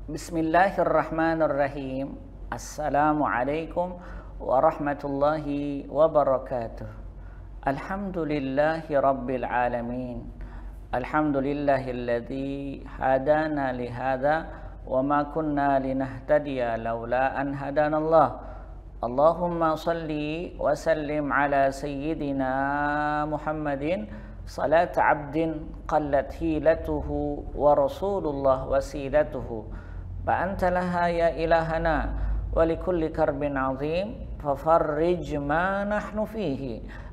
Bismillahirrahmanirrahim. Assalamualaikum warahmatullahi wabarakatuh. Alhamdulillahi rabbil alamin. Alhamdulillahilladzi hadana lihada wa ma kunna linahtadiya laula an hadanallah. Allahumma salli wa sallim ala sayyidina Muhammadin salat abdin qallat hilatuhu wa rasulullah wasilatuhu. فأنت لها يا إلهنا ولكل كرب عظيم ففرج ما نحن فيه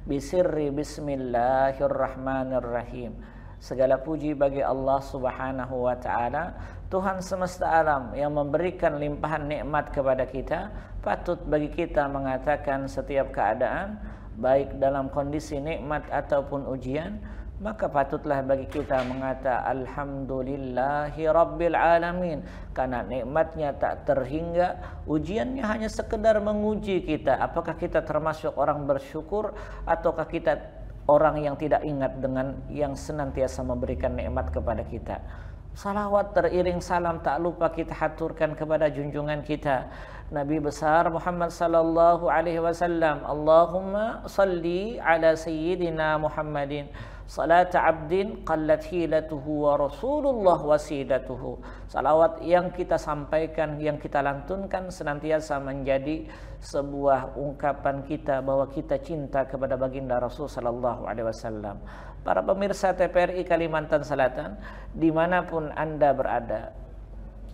بسر بسم الله الرحمن الرحيم. Segala puji bagi Allah Subhanahu wa Ta'ala, Tuhan semesta alam yang memberikan limpahan nikmat kepada kita. Patut bagi kita mengatakan setiap keadaan, baik dalam kondisi nikmat ataupun ujian, maka patutlah bagi kita mengata alhamdulillahi rabbil alamin, karena nikmatnya tak terhingga, ujiannya hanya sekedar menguji kita apakah kita termasuk orang bersyukur ataukah kita orang yang tidak ingat dengan yang senantiasa memberikan nikmat kepada kita. Salawat teriring salam tak lupa kita haturkan kepada junjungan kita Nabi besar Muhammad sallallahu alaihi wasallam. Allahumma salli ala sayyidina Muhammadin salat abdin qallat hilatuhu wa rasulullah wasilatuhu. Salawat yang kita sampaikan, yang kita lantunkan senantiasa menjadi sebuah ungkapan kita bahwa kita cinta kepada baginda Rasul sallallahu alaihi wasallam. Para pemirsa TPRI Kalimantan Selatan, dimanapun Anda berada,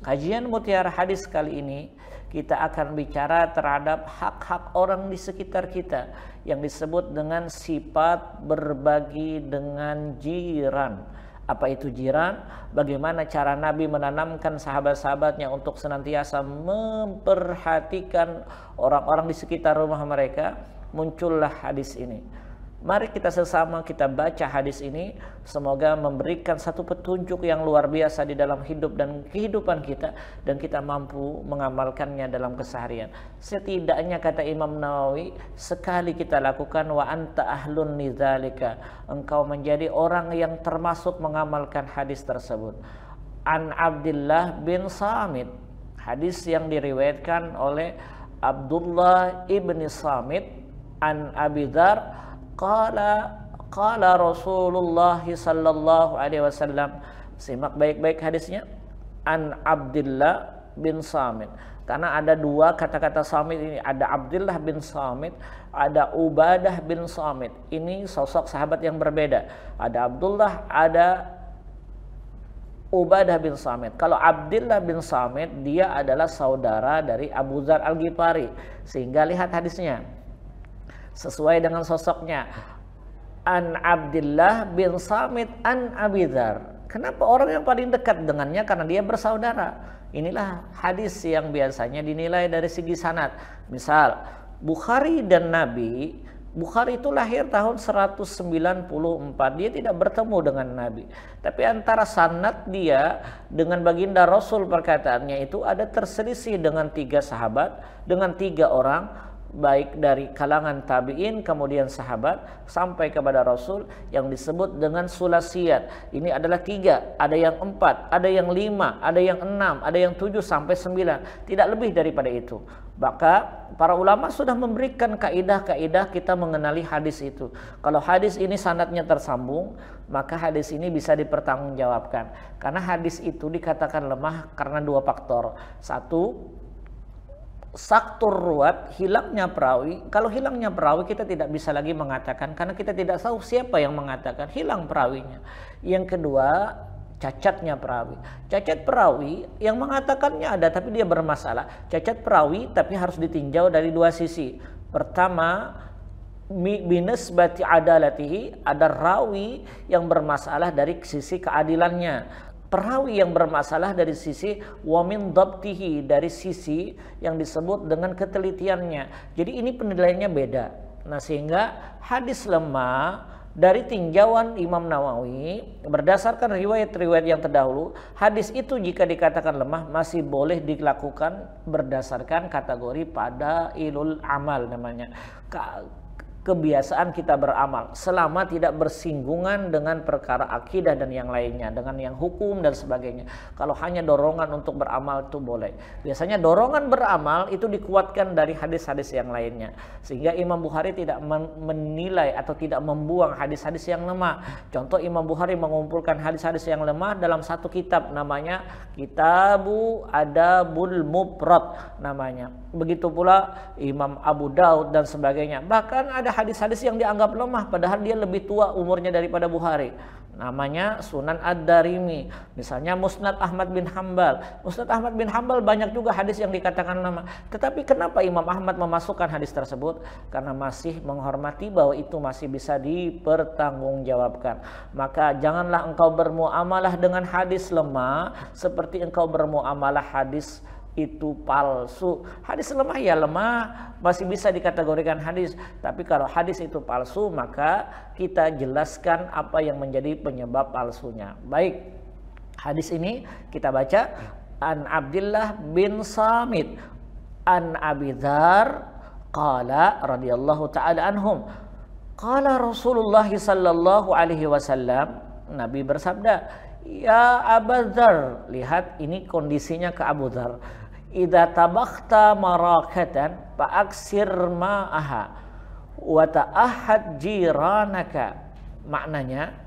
kajian Mutiara Hadis kali ini kita akan bicara terhadap hak-hak orang di sekitar kita yang disebut dengan sifat berbagi dengan jiran. Apa itu jiran? Bagaimana cara Nabi menanamkan sahabat-sahabatnya untuk senantiasa memperhatikan orang-orang di sekitar rumah mereka? Muncullah hadis ini. Mari kita sesama kita baca hadis ini, semoga memberikan satu petunjuk yang luar biasa di dalam hidup dan kehidupan kita, dan kita mampu mengamalkannya dalam keseharian. Setidaknya kata Imam Nawawi, sekali kita lakukan wa anta ahlun lidzalika, engkau menjadi orang yang termasuk mengamalkan hadis tersebut. An Abdullah bin Samit, hadis yang diriwayatkan oleh Abdullah ibni Samit an Abi Dzar Qala Rasulullah sallallahu alaihi wasallam. Simak baik-baik hadisnya. An Abdullah bin Samit. Karena ada dua kata-kata Samit ini, ada Abdullah bin Samit, ada Ubadah bin Samit. Ini sosok sahabat yang berbeda. Ada Abdullah, ada Ubadah bin Samit. Kalau Abdullah bin Samit, dia adalah saudara dari Abu Dzar Al-Ghifari. Sehingga lihat hadisnya sesuai dengan sosoknya. An Abdullah bin Samit an Abi Dzar. Kenapa orang yang paling dekat dengannya? Karena dia bersaudara. Inilah hadis yang biasanya dinilai dari segi sanad. Misal Bukhari dan Nabi, Bukhari itu lahir tahun 194. Dia tidak bertemu dengan Nabi. Tapi antara sanad dia dengan baginda Rasul, perkataannya itu ada terselisih dengan 3 sahabat, dengan 3 orang, baik dari kalangan tabi'in kemudian sahabat sampai kepada Rasul, yang disebut dengan sulasiyat. Ini adalah 3, ada yang 4, ada yang 5, ada yang 6, ada yang 7 sampai 9, tidak lebih daripada itu. Maka para ulama sudah memberikan kaidah-kaidah kita mengenali hadis itu. Kalau hadis ini sanadnya tersambung, maka hadis ini bisa dipertanggungjawabkan. Karena hadis itu dikatakan lemah karena 2 faktor. 1, saktur ruwat, hilangnya perawi. Kalau hilangnya perawi kita tidak bisa lagi mengatakan, karena kita tidak tahu siapa yang mengatakan, hilang perawinya. Yang kedua, cacatnya perawi. Cacat perawi yang mengatakannya ada tapi dia bermasalah. Cacat perawi tapi harus ditinjau dari 2 sisi. Pertama, binisbati adalatihi, ada rawi yang bermasalah dari sisi keadilannya. Perawi yang bermasalah dari sisi wamin dhabtihi, dari sisi yang disebut dengan ketelitiannya. Jadi ini penilaiannya beda. Nah, sehingga hadis lemah Dari tinjauan Imam Nawawi, berdasarkan riwayat-riwayat yang terdahulu, hadis itu jika dikatakan lemah masih boleh dilakukan berdasarkan kategori pada ilul amal namanya. Kebiasaan kita beramal selama tidak bersinggungan dengan perkara akidah dan yang lainnya, dengan yang hukum dan sebagainya. Kalau hanya dorongan untuk beramal itu boleh. Biasanya dorongan beramal itu dikuatkan dari hadis-hadis yang lainnya, sehingga Imam Bukhari tidak menilai atau tidak membuang hadis-hadis yang lemah. Contoh, Imam Bukhari mengumpulkan hadis-hadis yang lemah dalam satu kitab, namanya Kitabu Adabul Mufrad namanya. Begitu pula Imam Abu Daud dan sebagainya. Bahkan ada hadis-hadis yang dianggap lemah padahal dia lebih tua umurnya daripada Bukhari. Namanya Sunan Ad-Darimi. Misalnya Musnad Ahmad bin Hambal. Musnad Ahmad bin Hambal banyak juga hadis yang dikatakan lemah. Tetapi kenapa Imam Ahmad memasukkan hadis tersebut? Karena masih menghormati bahwa itu masih bisa dipertanggungjawabkan. Maka janganlah engkau bermuamalah dengan hadis lemah seperti engkau bermuamalah hadis itu palsu. Hadis lemah ya lemah, masih bisa dikategorikan hadis. Tapi kalau hadis itu palsu, maka kita jelaskan apa yang menjadi penyebab palsunya. Baik, hadis ini kita baca. An Abdullah bin Samit an Abi Dzar qala radhiyallahu ta'ala anhum qala Rasulullah sallallahu alaihi wasallam, Nabi bersabda, ya Abu Dzar, lihat ini kondisinya ke Abu Dzar, idza tabakhta marakatan fa'aksir ma'aha wa ta'ahad jiranaka. Maknanya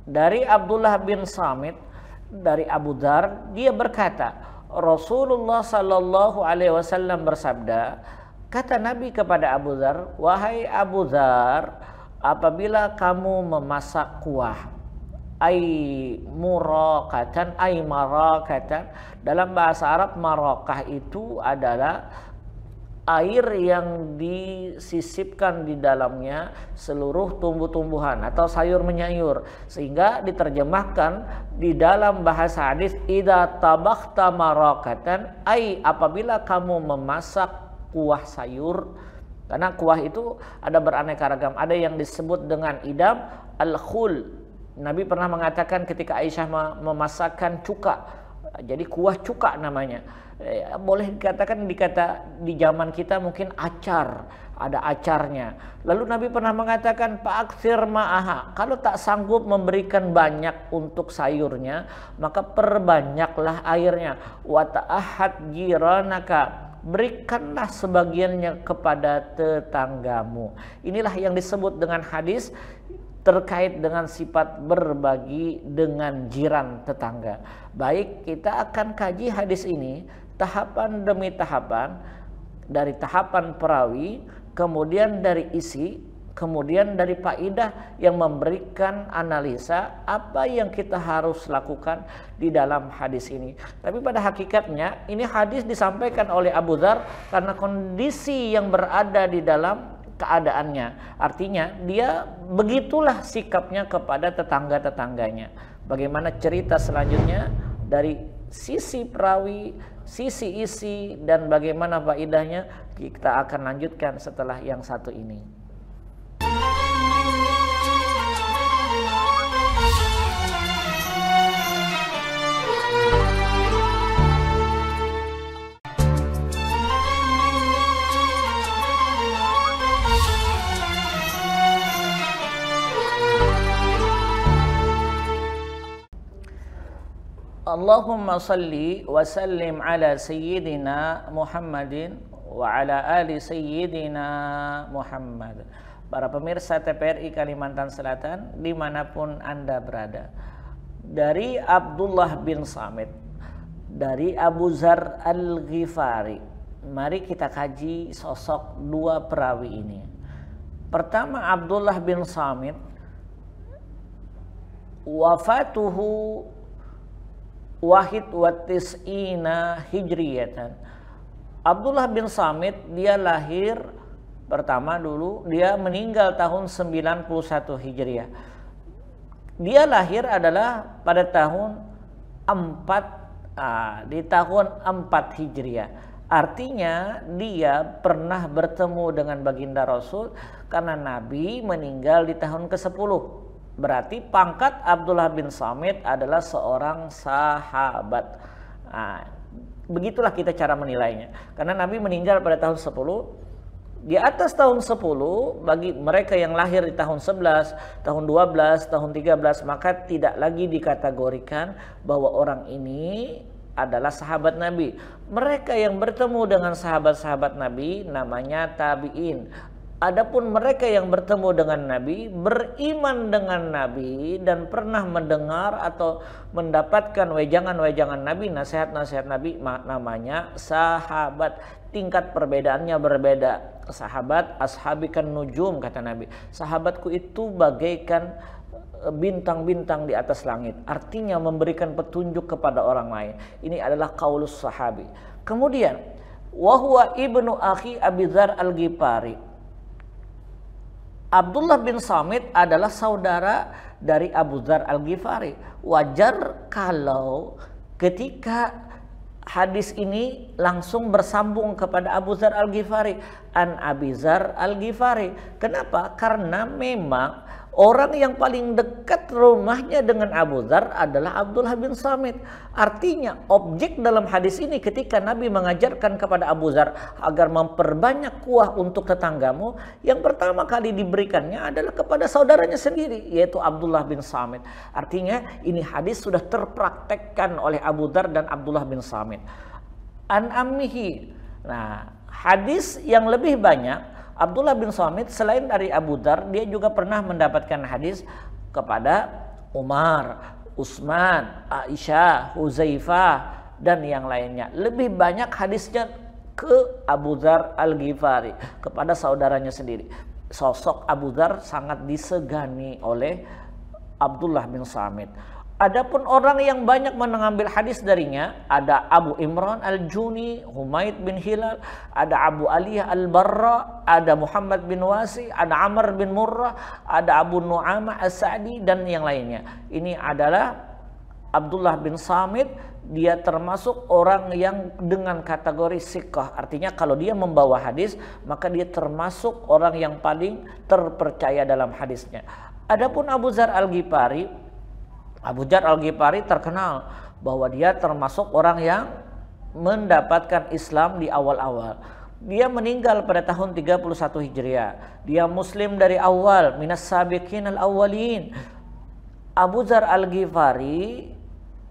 dari Abdullah bin Samit dari Abu Dzar, dia berkata, Rasulullah sallallahu alaihi wasallam bersabda, kata Nabi kepada Abu Dzar, wahai Abu Dzar, apabila kamu memasak kuah, marakatan, dalam bahasa Arab marakah itu adalah air yang disisipkan di dalamnya seluruh tumbuh-tumbuhan atau sayur menyayur, sehingga diterjemahkan di dalam bahasa hadis idza tabakhta marakatan, apabila kamu memasak kuah sayur. Karena kuah itu ada beraneka ragam, ada yang disebut dengan idam al-khul. Nabi pernah mengatakan ketika Aisyah memasakkan cuka, jadi kuah cuka namanya. Boleh dikatakan di zaman kita mungkin acar, ada acarnya. Lalu Nabi pernah mengatakan fa'aksir ma'aha, kalau tak sanggup memberikan banyak untuk sayurnya, maka perbanyaklah airnya. Wa ta'ahad jiranaka, berikanlah sebagiannya kepada tetanggamu. Inilah yang disebut dengan hadis terkait dengan sifat berbagi dengan jiran tetangga. Baik, kita akan kaji hadis ini tahapan demi tahapan, dari tahapan perawi, kemudian dari isi, kemudian dari faidah yang memberikan analisa apa yang kita harus lakukan di dalam hadis ini. Tapi pada hakikatnya ini hadis disampaikan oleh Abu Dzar karena kondisi yang berada di dalam keadaannya. Artinya dia begitulah sikapnya kepada tetangga-tetangganya. Bagaimana cerita selanjutnya dari sisi perawi, sisi isi, dan bagaimana faedahnya, kita akan lanjutkan setelah yang satu ini. Allahumma salli wa sallim ala sayyidina Muhammadin wa ala ali sayyidina Muhammad. Para pemirsa TPRI Kalimantan Selatan dimanapun Anda berada, dari Abdullah bin Samit, dari Abu Dzar Al-Ghifari, mari kita kaji sosok dua perawi ini. Pertama, Abdullah bin Samit, wafatuhu wahid wa tis'ina hijriyatan. Abdullah bin Samit dia lahir pertama dulu, dia meninggal tahun 91 Hijriah. Dia lahir adalah pada tahun 4 di tahun 4 Hijriah. Artinya dia pernah bertemu dengan baginda Rasul karena Nabi meninggal di tahun ke-10. Berarti pangkat Abdullah bin Samit adalah seorang sahabat. Nah, begitulah kita cara menilainya. Karena Nabi meninggal pada tahun 10. Di atas tahun 10 bagi mereka yang lahir di tahun 11, tahun 12, tahun 13 maka tidak lagi dikategorikan bahwa orang ini adalah sahabat Nabi. Mereka yang bertemu dengan sahabat-sahabat Nabi namanya tabi'in. Adapun mereka yang bertemu dengan Nabi, beriman dengan Nabi dan pernah mendengar atau mendapatkan wejangan-wejangan Nabi, nasihat-nasihat Nabi, namanya sahabat. Tingkat perbedaannya berbeda. Sahabat ashabikan nujum, kata Nabi. Sahabatku itu bagaikan bintang-bintang di atas langit. Artinya memberikan petunjuk kepada orang lain. Ini adalah qaulus sahabi. Kemudian wahwa ibnu akhi Abi Dzar Al-Ghifari. Abdullah bin Samit adalah saudara dari Abu Dzar Al-Ghifari. Wajar kalau ketika hadis ini langsung bersambung kepada Abu Dzar Al-Ghifari, an Abi Dzar Al-Ghifari. Kenapa? Karena memang orang yang paling dekat rumahnya dengan Abu Dzar adalah Abdullah bin Samit. Artinya objek dalam hadis ini ketika Nabi mengajarkan kepada Abu Dzar agar memperbanyak kuah untuk tetanggamu, yang pertama kali diberikannya adalah kepada saudaranya sendiri, yaitu Abdullah bin Samit. Artinya ini hadis sudah terpraktekkan oleh Abu Dzar dan Abdullah bin Samit. An ammihi. Nah, hadis yang lebih banyak Abdullah bin Samit selain dari Abu Dzar, dia juga pernah mendapatkan hadis kepada Umar, Utsman, Aisyah, Huzaifah dan yang lainnya. Lebih banyak hadisnya ke Abu Dzar Al-Ghifari, kepada saudaranya sendiri. Sosok Abu Dzar sangat disegani oleh Abdullah bin Samit. Adapun orang yang banyak mengambil hadis darinya ada Abu Imran Al-Juni, Humaid bin Hilal, ada Abu Aliyah Al-Barra, ada Muhammad bin Wasi, ada Amr bin Murrah, ada Abu Nu'amah As-Sa'di dan yang lainnya. Ini adalah Abdullah bin Samit. Dia termasuk orang yang dengan kategori siqah. Artinya kalau dia membawa hadis maka dia termasuk orang yang paling terpercaya dalam hadisnya. Adapun Abu Dzar Al-Ghifari, Abu Dzar Al-Ghifari terkenal bahwa dia termasuk orang yang mendapatkan Islam di awal-awal. Dia meninggal pada tahun 31 Hijriah. Dia muslim dari awal, minas sabiqin al-awwalin. Abu Dzar Al-Ghifari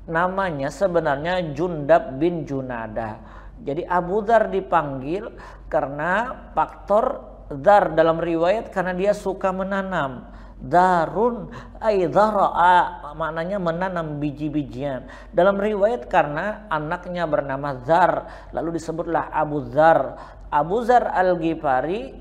namanya sebenarnya Jundab bin Junadah. Jadi Abu Dzar dipanggil karena faktor dzar dalam riwayat karena dia suka menanam. Darun ay dhara'a, maknanya menanam biji-bijian. Dalam riwayat karena anaknya bernama Dzar, lalu disebutlah Abu Dzar. Abu Dzar Al-Ghifari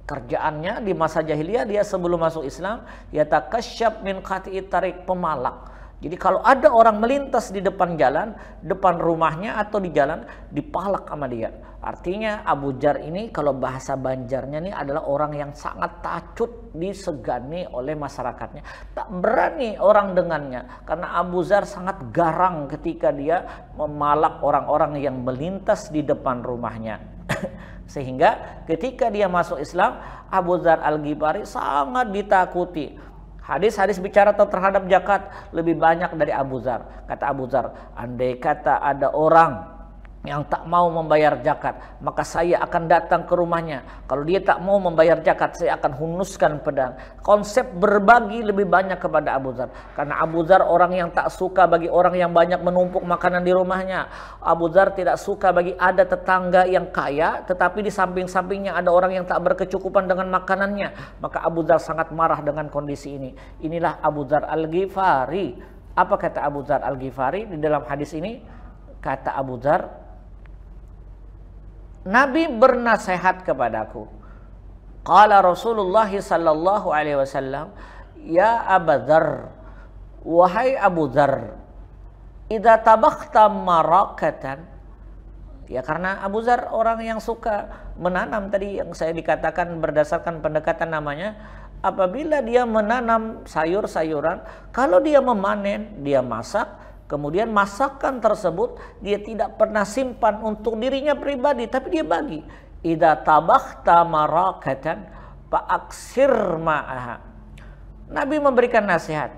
kerjaannya di masa jahiliyah, dia sebelum masuk Islam, yatakasyab min qati'it tariq, pemalak. Jadi kalau ada orang melintas di depan jalan, depan rumahnya atau di jalan, dipalak sama dia. Artinya Abu Dzar ini kalau bahasa Banjarnya ini adalah orang yang sangat tacut, disegani oleh masyarakatnya. Tak berani orang dengannya karena Abu Dzar sangat garang ketika dia memalak orang-orang yang melintas di depan rumahnya. Sehingga ketika dia masuk Islam, Abu Dzar Al-Ghifari sangat ditakuti. Hadis-hadis bicara terhadap zakat lebih banyak dari Abu Dzar. Kata Abu Dzar, andai kata ada orang yang tak mau membayar zakat, maka saya akan datang ke rumahnya. Kalau dia tak mau membayar zakat, saya akan hunuskan pedang. Konsep berbagi lebih banyak kepada Abu Dzar. Karena Abu Dzar orang yang tak suka bagi orang yang banyak menumpuk makanan di rumahnya. Abu Dzar tidak suka bagi ada tetangga yang kaya, tetapi di samping-sampingnya ada orang yang tak berkecukupan dengan makanannya. Maka Abu Dzar sangat marah dengan kondisi ini. Inilah Abu Dzar Al-Ghifari. Apa kata Abu Dzar Al-Ghifari di dalam hadis ini? Kata Abu Dzar, Nabi bernasihat kepadaku. Qala Rasulullah sallallahu alaihi wasallam, ya Abu Dzar, wahai Abu Dzar, idza tabakhta marakatan. Ya karena Abu Dzar orang yang suka menanam, tadi yang saya dikatakan berdasarkan pendekatan namanya, apabila dia menanam sayur-sayuran, kalau dia memanen, dia masak. Kemudian masakan tersebut dia tidak pernah simpan untuk dirinya pribadi, tapi dia bagi. Idza tabakhta marakatan faaksir ma'aha. Nabi memberikan nasihat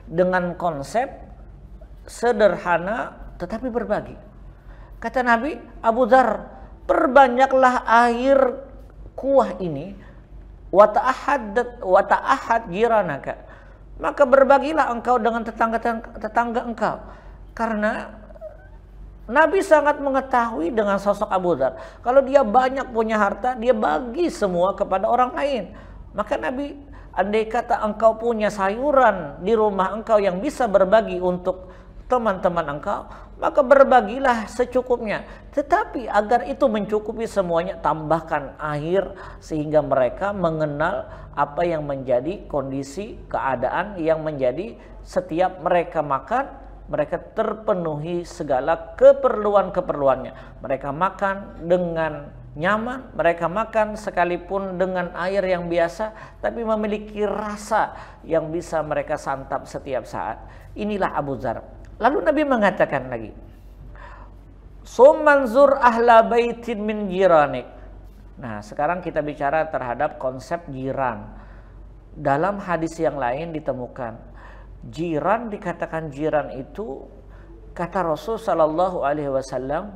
dengan konsep sederhana tetapi berbagi. Kata Nabi, Abu Dzar, perbanyaklah air kuah ini, wa ta'ahad jiranaka. Maka berbagilah engkau dengan tetangga engkau. Karena Nabi sangat mengetahui dengan sosok Abu Dzar. Kalau dia banyak punya harta, dia bagi semua kepada orang lain. Maka Nabi, andai kata engkau punya sayuran di rumah engkau yang bisa berbagi untuk teman-teman engkau, maka berbagilah secukupnya. Tetapi agar itu mencukupi semuanya, tambahkan air sehingga mereka mengenal apa yang menjadi kondisi keadaan yang menjadi setiap mereka makan, mereka terpenuhi segala keperluan-keperluannya. Mereka makan dengan nyaman, mereka makan sekalipun dengan air yang biasa, tapi memiliki rasa yang bisa mereka santap setiap saat. Inilah Abu Dzar. Lalu Nabi mengatakan lagi, "Sumanzur ahla baitin min jiranik." Nah, sekarang kita bicara terhadap konsep jiran. Dalam hadis yang lain ditemukan jiran, dikatakan jiran itu, kata Rasul Shallallahu Alaihi Wasallam,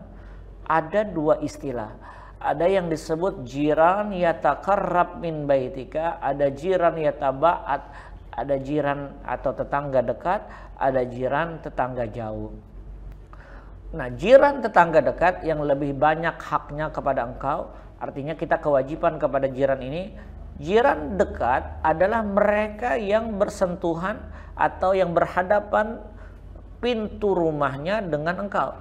ada dua istilah. Ada yang disebut jiran yatakarrab min baitika, ada jiran yataba'at, ada jiran atau tetangga dekat, ada jiran tetangga jauh. Nah, jiran tetangga dekat yang lebih banyak haknya kepada engkau, artinya kita kewajiban kepada jiran ini. Jiran dekat adalah mereka yang bersentuhan atau yang berhadapan pintu rumahnya dengan engkau.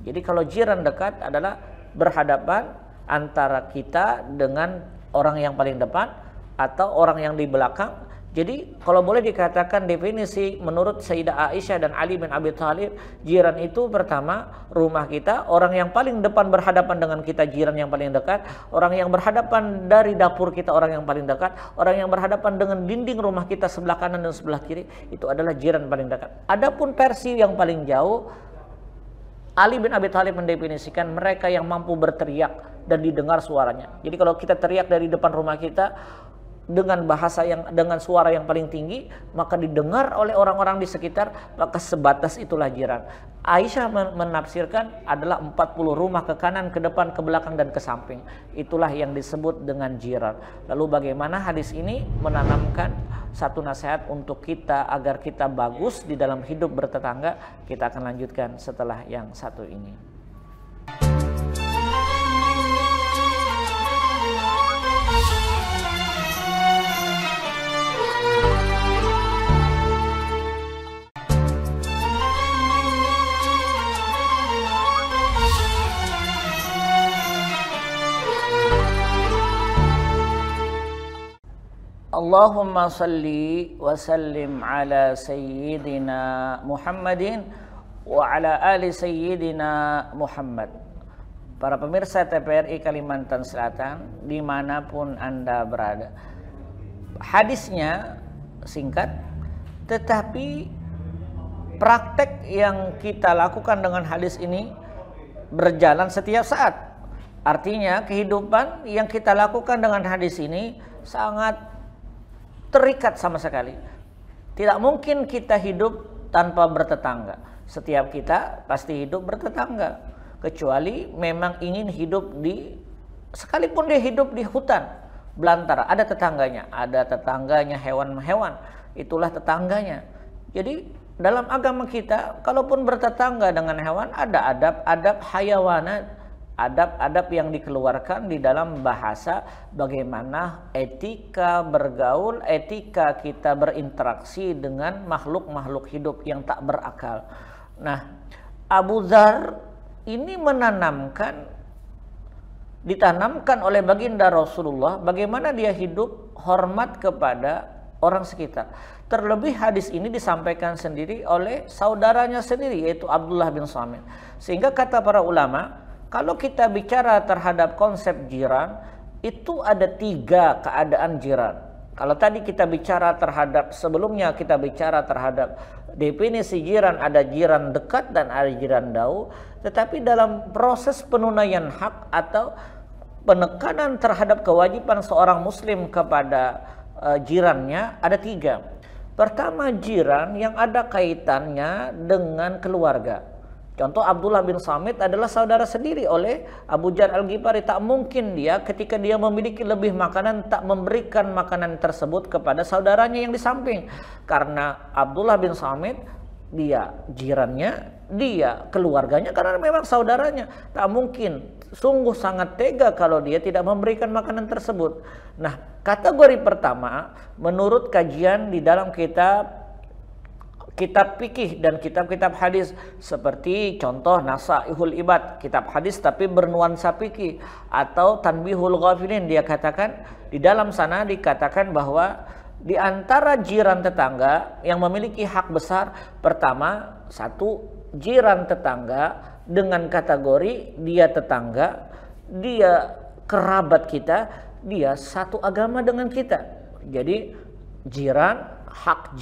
Jadi kalau jiran dekat adalah berhadapan antara kita dengan orang yang paling depan atau orang yang di belakang. Jadi kalau boleh dikatakan definisi menurut Sayyidah Aisyah dan Ali bin Abi Thalib, jiran itu pertama rumah kita, orang yang paling depan berhadapan dengan kita jiran yang paling dekat, orang yang berhadapan dari dapur kita orang yang paling dekat, orang yang berhadapan dengan dinding rumah kita sebelah kanan dan sebelah kiri, itu adalah jiran paling dekat. Adapun versi yang paling jauh, Ali bin Abi Thalib mendefinisikan mereka yang mampu berteriak dan didengar suaranya. Jadi kalau kita teriak dari depan rumah kita dengan bahasa dengan suara yang paling tinggi, maka didengar oleh orang-orang di sekitar, maka sebatas itulah jiran. Aisyah menafsirkan adalah 40 rumah ke kanan, ke depan, ke belakang dan ke samping. Itulah yang disebut dengan jiran. Lalu bagaimana hadis ini menanamkan satu nasihat untuk kita agar kita bagus di dalam hidup bertetangga? Kita akan lanjutkan setelah yang satu ini. Allahumma salli wa sallim ala sayyidina Muhammadin wa ala ali sayyidina Muhammad. Para pemirsa TPRI Kalimantan Selatan dimanapun Anda berada, hadisnya singkat tetapi praktek yang kita lakukan dengan hadis ini berjalan setiap saat. Artinya kehidupan yang kita lakukan dengan hadis ini sangat terikat sama sekali. Tidak mungkin kita hidup tanpa bertetangga. Setiap kita pasti hidup bertetangga, kecuali memang ingin hidup sekalipun dia hidup di hutan belantara, ada tetangganya hewan-hewan, itulah tetangganya. Jadi dalam agama kita, kalaupun bertetangga dengan hewan, ada adab hayawanat, adab-adab yang dikeluarkan di dalam bahasa bagaimana etika bergaul, etika kita berinteraksi dengan makhluk-makhluk hidup yang tak berakal. Nah, Abu Dzar ini ditanamkan oleh baginda Rasulullah bagaimana dia hidup hormat kepada orang sekitar. Terlebih hadis ini disampaikan sendiri oleh saudaranya sendiri, yaitu Abdullah bin Samit. Sehingga kata para ulama, kalau kita bicara terhadap konsep jiran, itu ada 3 keadaan jiran. Kalau tadi kita bicara terhadap, sebelumnya kita bicara terhadap definisi jiran, ada jiran dekat dan ada jiran jauh. Tetapi dalam proses penunaian hak atau penekanan terhadap kewajiban seorang muslim kepada jirannya ada 3. Pertama, jiran yang ada kaitannya dengan keluarga. Contoh, Abdullah bin Samit adalah saudara sendiri oleh Abu Jar Al-Ghifari. Tak mungkin dia ketika dia memiliki lebih makanan tak memberikan makanan tersebut kepada saudaranya yang di samping. Karena Abdullah bin Samit, dia jirannya, dia keluarganya, karena memang saudaranya. Tak mungkin, sungguh sangat tega kalau dia tidak memberikan makanan tersebut. Nah, kategori pertama menurut kajian di dalam kitab fikih dan kitab-kitab hadis, seperti contoh Nasaihul Ibad, kitab hadis tapi bernuansa fikih, atau Tanbihul Ghafilin, dia katakan di dalam sana dikatakan bahwa di antara jiran tetangga yang memiliki hak besar, pertama, 1, jiran tetangga dengan kategori dia tetangga, dia kerabat kita, dia satu agama dengan kita. Jadi jiran, hak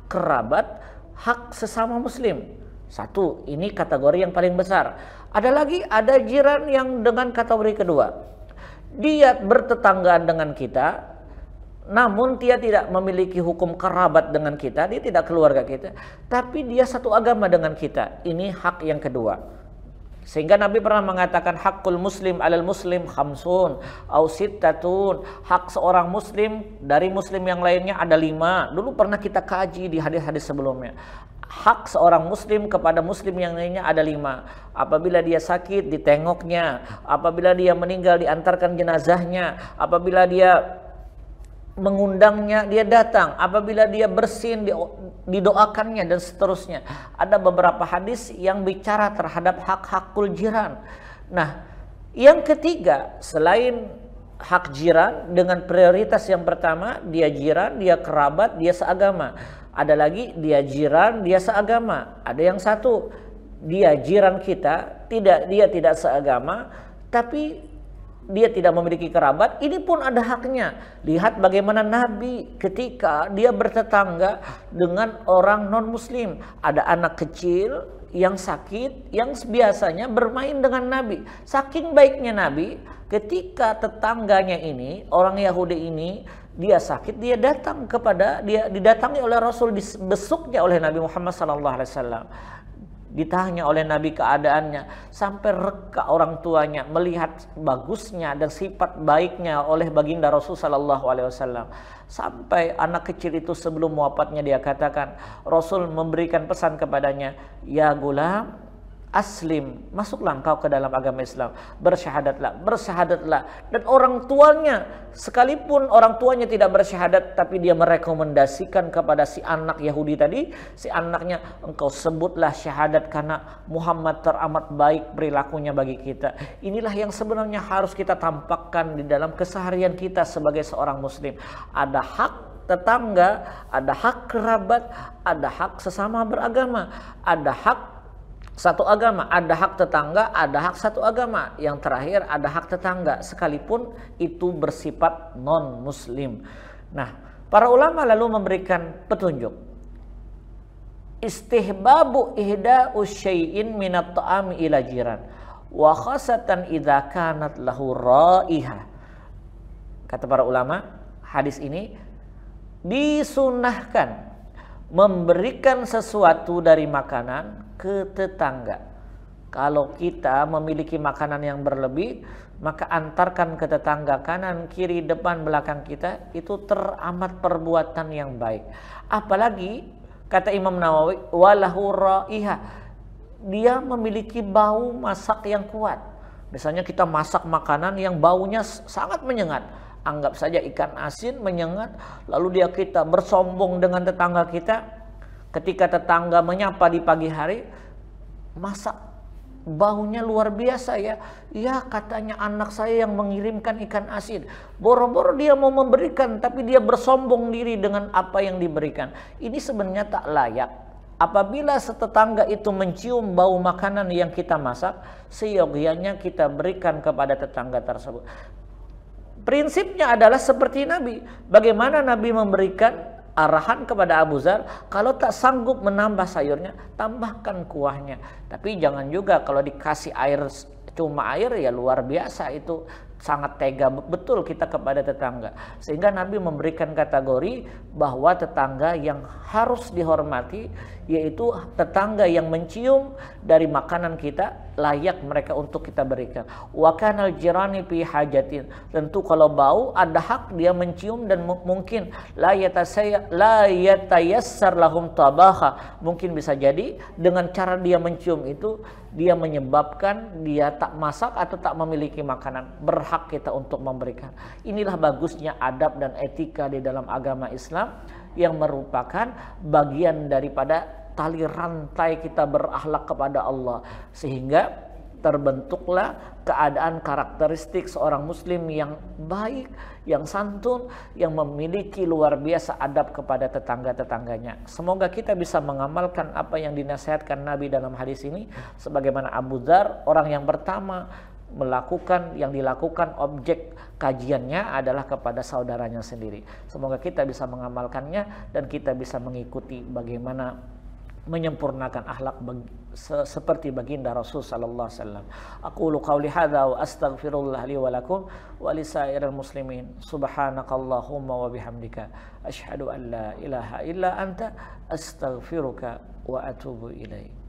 kerabat, hak sesama muslim. 1, ini kategori yang paling besar. Ada jiran yang dengan kategori kedua. Dia bertetanggaan dengan kita, namun dia tidak memiliki hukum kerabat dengan kita, dia tidak keluarga kita, tapi dia satu agama dengan kita. Ini hak yang kedua. Sehingga Nabi pernah mengatakan hakul muslim alal muslim khamsun au sittatun. Hak seorang muslim dari muslim yang lainnya ada 5. Dulu pernah kita kaji di hadis-hadis sebelumnya. Hak seorang muslim kepada muslim yang lainnya ada 5. Apabila dia sakit, ditengoknya. Apabila dia meninggal, diantarkan jenazahnya. Apabila dia mengundangnya, dia datang. Apabila dia bersin, didoakannya, dan seterusnya. Ada beberapa hadis yang bicara terhadap hak-hakul jiran. Nah, yang ketiga, selain hak jiran dengan prioritas yang pertama, dia jiran, dia kerabat, dia seagama. Ada lagi dia jiran, dia seagama. Ada yang satu, dia jiran kita, dia tidak seagama, tapi dia tidak memiliki kerabat, ini pun ada haknya. Lihat bagaimana Nabi ketika dia bertetangga dengan orang non-muslim. Ada anak kecil yang sakit, yang biasanya bermain dengan Nabi. Saking baiknya Nabi, ketika tetangganya ini, orang Yahudi ini, dia sakit, dia didatangi oleh Rasul, dibesuknya oleh Nabi Muhammad SAW. Ditanya oleh Nabi keadaannya, sampai reka orang tuanya melihat bagusnya dan sifat baiknya oleh baginda Rasul sallallahu alaihi wasallam. Sampai anak kecil itu sebelum wafatnya dia katakan, Rasul memberikan pesan kepadanya, ya gulam, aslim, masuklah engkau ke dalam agama Islam, bersyahadatlah. Dan orang tuanya, sekalipun orang tuanya tidak bersyahadat, tapi dia merekomendasikan kepada si anak Yahudi tadi, si anaknya, engkau sebutlah syahadat karena Muhammad teramat baik perilakunya bagi kita. Inilah yang sebenarnya harus kita tampakkan di dalam keseharian kita sebagai seorang muslim. Ada hak tetangga, ada hak kerabat, ada hak sesama beragama, ada hak satu agama, ada hak tetangga, ada hak satu agama. Yang terakhir ada hak tetangga, sekalipun itu bersifat non-muslim. Nah, para ulama lalu memberikan petunjuk. Istihbabu ihda'u syai'in minat ta'ami ila jiran, wa khasatan idza kanat lahu ra'iha. Kata para ulama, hadis ini disunahkan memberikan sesuatu dari makanan ke tetangga. Kalau kita memiliki makanan yang berlebih, maka antarkan ke tetangga, kanan, kiri, depan, belakang kita. Itu teramat perbuatan yang baik. Apalagi kata Imam Nawawi, walahu ra'iha, dia memiliki bau masak yang kuat. Misalnya kita masak makanan yang baunya sangat menyengat, anggap saja ikan asin menyengat, lalu kita bersombong dengan tetangga kita. Ketika tetangga menyapa di pagi hari, masak baunya luar biasa ya. Ya, katanya anak saya yang mengirimkan ikan asin. Boro-boro dia mau memberikan, tapi dia bersombong diri dengan apa yang diberikan. Ini sebenarnya tak layak. Apabila setetangga itu mencium bau makanan yang kita masak, seyogyanya kita berikan kepada tetangga tersebut. prinsipnya adalah seperti Nabi. Bagaimana Nabi memberikan arahan kepada Abu Dzar, kalau tak sanggup menambah sayurnya, tambahkan kuahnya. Tapi jangan juga kalau dikasih air, cuma air, ya luar biasa itu. Sangat tega betul kita kepada tetangga. Sehingga Nabi memberikan kategori bahwa tetangga yang harus dihormati, yaitu tetangga yang mencium dari makanan kita, layak mereka untuk kita berikan. Wa kanal jirani fi hajatin. Tentu kalau bau ada hak dia mencium, dan mungkin la yatayassar lahum tabaha. Mungkin bisa jadi dengan cara dia mencium itu dia menyebabkan dia tak masak atau tak memiliki makanan. Berhak kita untuk memberikan. Inilah bagusnya adab dan etika di dalam agama Islam, yang merupakan bagian daripada tali rantai kita berakhlak kepada Allah, sehingga terbentuklah keadaan karakteristik seorang muslim yang baik, yang santun, yang memiliki luar biasa adab kepada tetangga-tetangganya. Semoga kita bisa mengamalkan apa yang dinasihatkan Nabi dalam hadis ini, sebagaimana Abu Dzar, orang yang pertama melakukan yang dilakukan objek kajiannya adalah kepada saudaranya sendiri. Semoga kita bisa mengamalkannya dan kita bisa mengikuti bagaimana menyempurnakan akhlak seperti baginda Rasul sallallahu alaihi wasallam. Aqulu qauli hadza wa astaghfirullah li wa lakum wa li sairil muslimin. Subhanakallahumma wa bihamdika asyhadu an la ilaha illa anta astaghfiruka wa atubu ilaik.